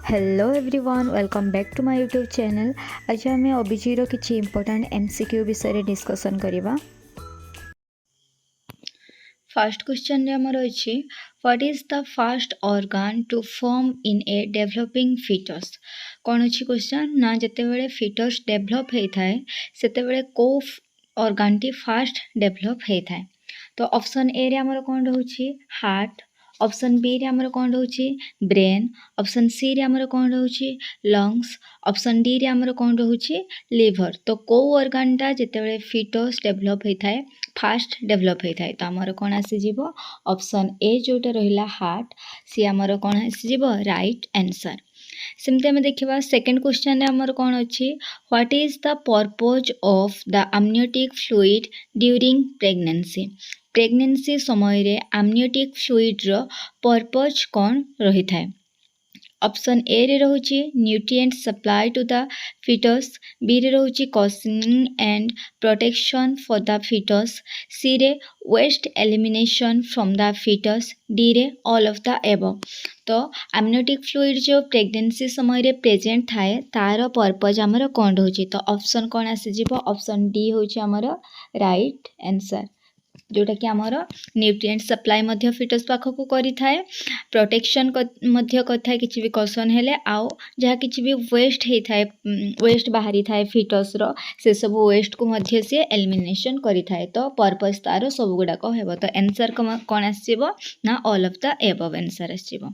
Hello everyone welcome back to my YouTube channel. आज आम OBG किसी इंपोर्टेंट एमसीक्यू विषय डिस्कसन करवा। फर्स्ट क्वेश्चन रे हमर अछि what is the first organ to form in a developing foetus. कौन अच्छी क्वेश्चन ना जिते फीटस डेभलप होता है सेते को ऑर्गन टी फास्ट डेभलप होता है। तो ऑप्शन ए रे हमर कौन रोचे हार्ट, ऑप्शन बी रे हमर कौन रोचे ब्रेन, ऑप्शन सी रे हमर कौन रोचे लंग्स, ऑप्शन डी रे हमर कौन रोचे लिवर। तो को ऑर्गनटा जिते फीटस डेभलप होता है फास्ट डेभलप होता है तो आमर कौन आसीज ऑप्शन ए जोटा रहा हार्ट सी आमर कौन आसीज राइट आंसर। सेमती आम देखा सेकेंड क्वेश्चन आमर कौन अच्छी what is the purpose of the amniotic fluid during pregnancy. Pregnancy समय रे amniotic फ्लूइड रो पर्पज कौन रही था। ऑप्शन ए रे रोचे nutrient supply to the fetus, B रे रोचे cushioning and protection for the fetus, C रे waste elimination from the fetus, D रे ऑल ऑफ द एबव। तो amniotic फ्लूइड जो प्रेगनेंसी समय रे प्रेजेंट थाए तार पर्पज आमर कौन रोचे। तो ऑप्शन कौन आसीज ऑप्शन डी होची आमर राइट आंसर जोटा कि आमर न्यूट्रिएंट सप्लाई मध्य फीटस पाखक करि थाए, प्रोटेक्शन मध्य कथा किछि भी क्वेश्चन हेले आउ जहाँ किछि भी वेस्ट हे थाए वेस्ट बाहरी थाए फीटस रो से सब वेस्ट को मध्य से एलिमिनेशन करि थाए। तो पर्पस तार सब गुडाक हेबो। तो आंसर कौन आसीबो ना all of the above answer आसीबो।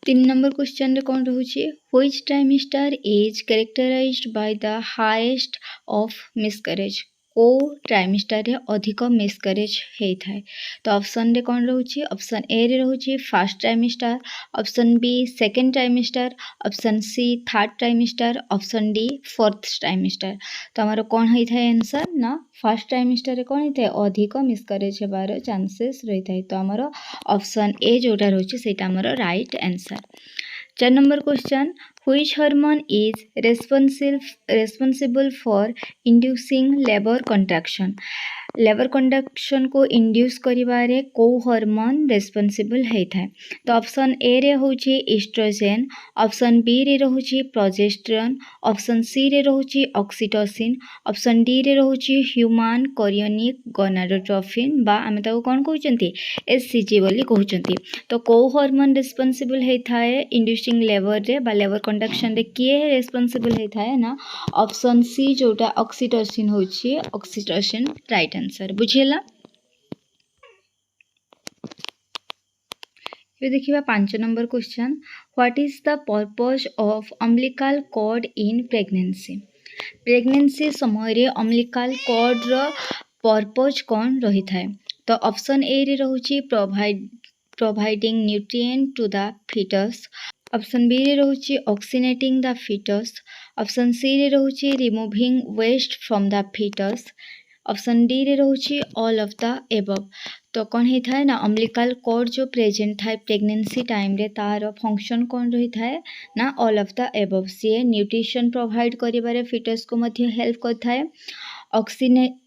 3 नंबर क्वेश्चन रे कौन रोचे which trimester is characterized by the highest of miscarriage. को ट्राइमेस्टर रे अधिक मिसकैरेज होता है। तो ऑप्शन रे कौन रोचे ऑप्शन ए रे रोचे first trimester, option B second trimester, option C third trimester, option D fourth trimester. तो हमारा कौन होता है आंसर ना फर्स्ट ट्राइमेस्टर रे कौन होता है अधिक मिसकैरेज होबार चांसेस रही है। तो हमारा ऑप्शन ए जोटा रोचे सेटा हमारा right answer. 4 number question which hormone is responsible for inducing labour contraction. Labour contraction को इंड्यूस करिवारे को हार्मोन रेस्पॉन्सिबल होता है। तो ऑप्शन ए रे होची एस्ट्रोजेन, ऑप्शन बी रे रोची प्रोजेस्टेरोन, ऑप्शन सी रे रोची ऑक्सीटोसिन, ऑप्शन डी रे रोची ह्यूमन कोरियोनिक गोनाडोट्रोफिन बा आमे ताको कोन कहउचंती एचसीजी बोली कहउचंती। तो को हार्मोन रेस्पॉन्सिबल होता है इंड्यूसिंग लेबर रे बा लेबर कंट्रैक्शन रे किए रेस्पॉन्सिबल होता है ना ऑप्शन सी जोटा ऑक्सीटोसिन होची ऑक्सीटोसिन राइट आंसर बुझेला। ये देखिए 5 number question what is the purpose of umbilical cord in pregnancy. Pregnancy समय रे अम्बिलिकल कॉर्ड रो पर्पज कौन रही था। तो ऑप्शन ए रे रोची providing nutrient to the fetus, option B रे रोची oxygenating the fetus, option C रे रोची removing waste from the fetus, option D रे रोची ऑल ऑफ द एबव। तो कौन होता है ना अम्बिलिकल कॉर्ड जो प्रेजेंट था प्रेगनेंसी टाइम रे तार फंक्शन कौन रही था ना all of the above. C nutrition provide करिबारे फीटस को मध्य हेल्प करता है, ऑक्सीनेटिंग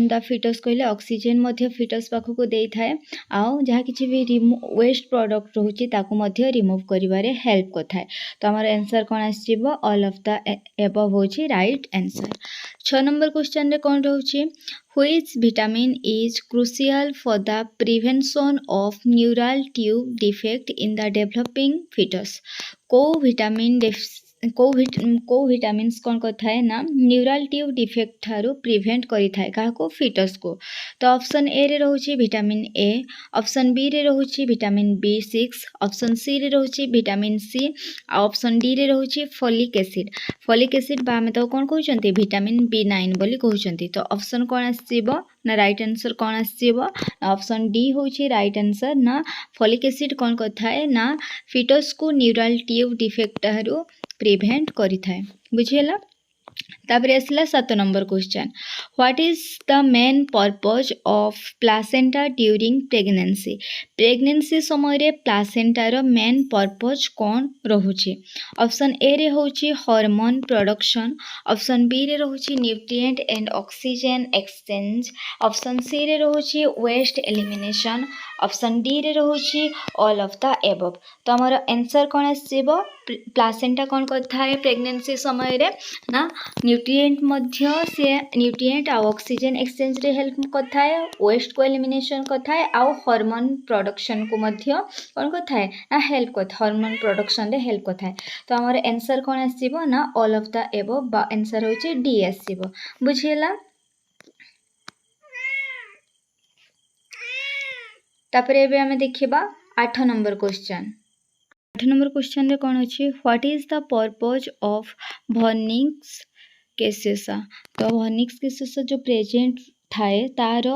द फीटस कहले ऑक्सीजन मध्य फीटस पाखक दे थाए आउ जहाँ किसी भी वेस्ट प्रोडक्ट रोचे ताकू मध्य रिमूव करिबारे हेल्प करता है। तो हमारा आंसर कौन आसीबो ऑल ऑफ द एबव होची राइट आंसर। 6 नंबर क्वेश्चन रे कौन रोचे which vitamin is crucial for the prevention of neural tube defect in the developing foetus. को विटामिन्स कौन करता है ना न्यूरल ट्यूब डिफेक्ट ठारू प्रिवेंट करि थाए काको फीटस को। तो ऑप्शन ए रे रोचे विटामिन ए, ऑप्शन बी रे रोचे विटामिन B6, ऑप्शन सी रे रोचे विटामिन सी, ऑप्शन डी रे रोचे फोलिक एसिड। फोलिक एसिड बा आमे तो कौन कहउचंती विटामिन B9 बोली कहउचंती। तो ऑप्शन कौन आसीबो ना राइट आंसर कौन आसीबो ऑप्शन डी होची राइट आंसर ना फोलिक एसिड कौन करता है ना फीटस को न्यूरल ट्यूब डिफेक्ट ठारू प्रिवेंट करि थाए बुझेला। तापर आसला 7 number question what is the main purpose of placenta during pregnancy. Pregnancy समय रे प्लासेंटार मेन पर्पज कौन रोचे। ऑप्शन ए रे होची हार्मोन प्रोडक्शन, ऑप्शन बी रे रोची nutrient and oxygen exchange, option C रे रोची वेस्ट एलिमिनेशन, ऑप्शन डी रे रोचे ऑल ऑफ द एबव। तो आमर आंसर कौन आसीबो प्लासेंटा कौन करथाए प्रेगनेंसी समय रे ना न्यूट्रिएंट मध्य से न्यूट्रिएंट आ ऑक्सीजन एक्सचेंज रे हेल्प करथाए वेस्ट को एलिमिनेशन करथाए आ हार्मोन प्रोडक्शन को मध्य कौन करथाए ना हेल्प करथाए हार्मोन प्रोडक्शन रे हेल्प करथाए। तो आमर आंसर कौन आसीबो ना ऑल ऑफ द एबव बा आंसर होचे डी आसीबो बुझियला। तापरे एबे हमें देखिबा 8 नंबर क्वेश्चन। 8 नंबर क्वेश्चन रे कौन अच्छी what is the purpose of vernix caseosa. तो वर्निक्स केसेसा जो प्रेजेंट थाए तार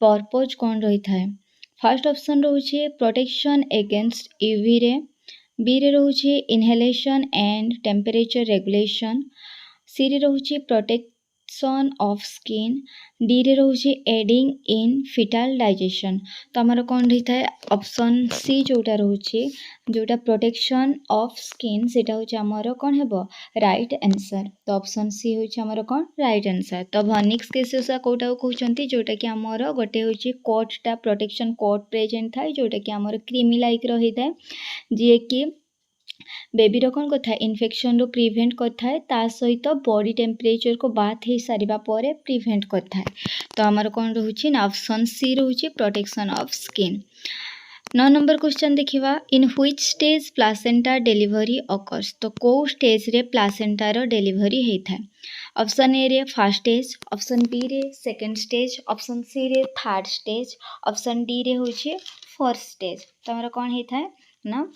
पर्पज कौन रही थाए। फर्स्ट ऑप्शन रोचे protection against UV ray, B रे रोचे inhalation and temperature regulation, C रे रोचे प्रोटेक्शन ऑफ स्किन, डी रे रोचे एडिंग इन फिटाल डाइजेशन। तो आमर कौन रही थाए ऑप्शन सी जोटा रोचे जोटा प्रोटेक्शन ऑफ स्किन सेटा होचे आमर कौन हेबो राइट आंसर। तो ऑप्शन सी होचे आमर कौन राइट आंसर। तो वर्निक्स केसेसा कोटा कहउचंती जोटा कि आमर गोटे होचे कोटटा प्रोटेक्शन कोट प्रेजेंट थाए जोटा कि आमर क्रीमी लाइक रही थाए जे कि बेबीर कौन कथा इन्फेक्शन रो प्रिभेंट करथाए ता सहित बॉडी टेम्परेचर को बात हो सारिबा परे प्रिभेंट करथाए। तो आमर कौन रोचे ना ऑप्शन सी रोचे protection of skin. 9 number question देखिबा in which stage placenta delivery occurs. तो को स्टेज रे प्लासेंटा रो डिलीवरी हेथाए। ऑप्शन ए रे फर्स्ट स्टेज, ऑप्शन बी रे सेकंड स्टेज, ऑप्शन सी रे थर्ड स्टेज, ऑप्शन डी रे होचे फोर्थ स्टेज। तो आमर कौन हेथाए ना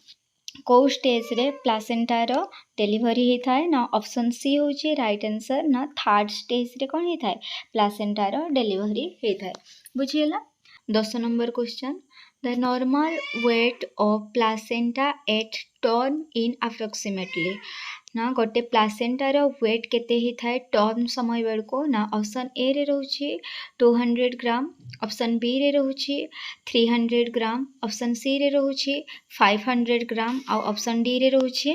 को स्टेज रे प्लासेंटा रो डिलीवरी हेथाए ना ऑप्शन सी होचे राइट आंसर ना थर्ड स्टेज रे कौन हेथाए प्लासेंटा रो डिलीवरी हेथाए बुझियला। 10 number question the normal weight of placenta at term in approximately. ना गोटे प्लासेंटा रो वेट केते ही थाए टन समय बेलको ना ऑप्शन ए रे रोचे 200 ग्राम, ऑप्शन बी रे रोचे 300 ग्राम, ऑप्शन सी रे रोचे 500 ग्राम आ ऑप्शन डी रे रोचे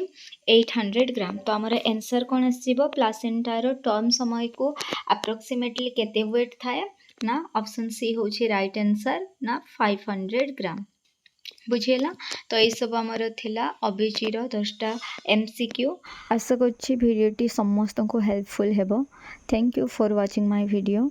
800 ग्राम। तो आमर आंसर कौन आसीबो प्लासेंटा रो टन समय को अप्रोक्सीमेटली केते वेट थाए ना ऑप्शन सी होचे राइट आंसर ना 500 ग्राम बुझेला। तो ये सब आमर थिला अभिजीर 10टा MCQ। आशा करछि भिडियोटी समस्त को हेल्पफुल हेबो। Thank you for watching my video.